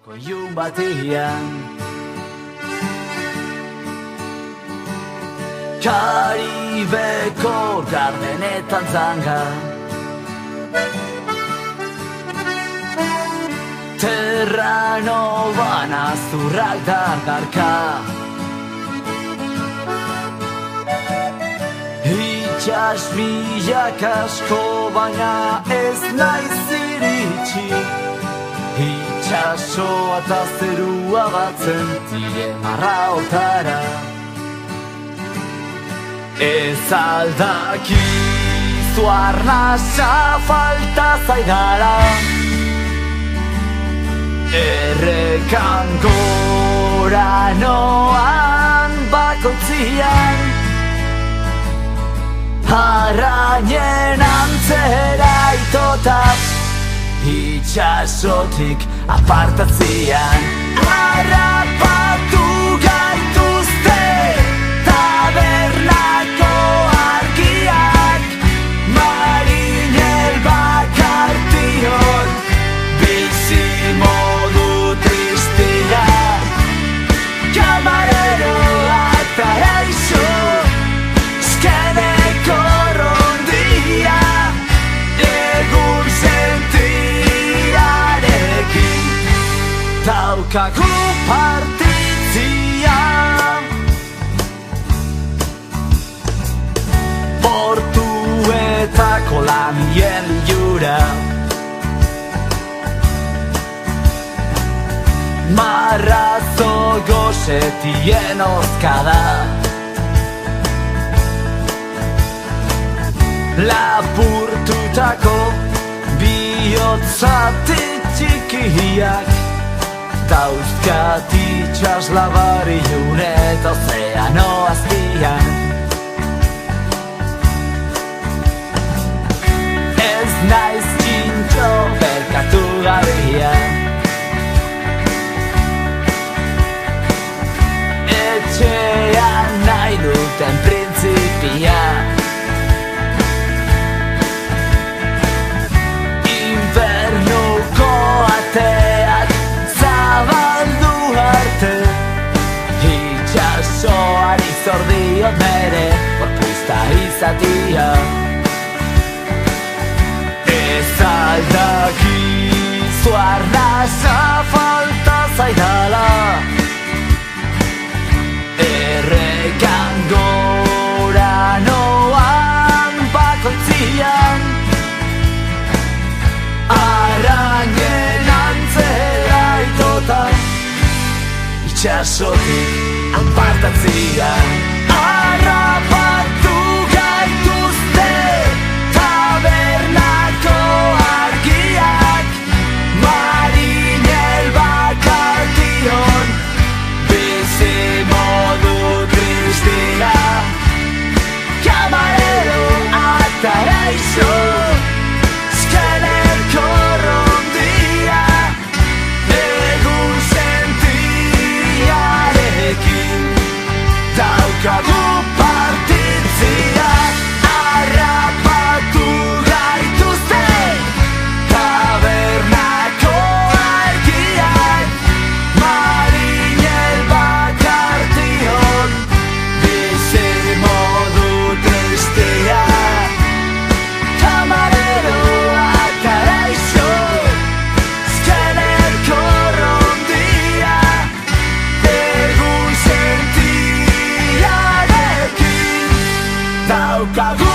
Ilun batean Karibeko gardenetan zanga Terrano banazurrak dardarka Itxas milak asko baina ez naiz iritsi Itxasoa eta zerua batzen dire marraotara Ez aldakizu arnasa falta zaidala Errekan gora noan bakoitzian Arrainen antzera itota Itxasotik apartatzian Harrapatu gaituzte tabernako argiak Marinel bakartion bizi modu tristia Kamareroak paraixo eskeneko rondia Egun sentirarekin daukagu partitzia Portuetako lamien jura Marrazo gozetien ozkada Lapurtutako bihotzati txikiak Dauzkat itxas labarilun eta ozeano azpian Ez naiz txintxo berkatu gabia Etxean nahi duten printzipia Infernuko ateak zabaldu arte Itxasoari zordiot mere gorpuzta izatia Ez aldakizu arnasa falta zaidala Errekan gora noan bakoitzian Arrainen antzera itota Itxasotik apartatzian Harrapatu gaituzte tabernako argiak Marinel bakartion bizi modu tristia Kamarero ataraixo eskeneko rondia Egun sentirarekin daukagu partitzia Harrapatu gaituzte tabernako argiak Marinel bakartion bizi modu tristia Kamarero ataraixo eskeneko rondia Egun sentirarekin daukagu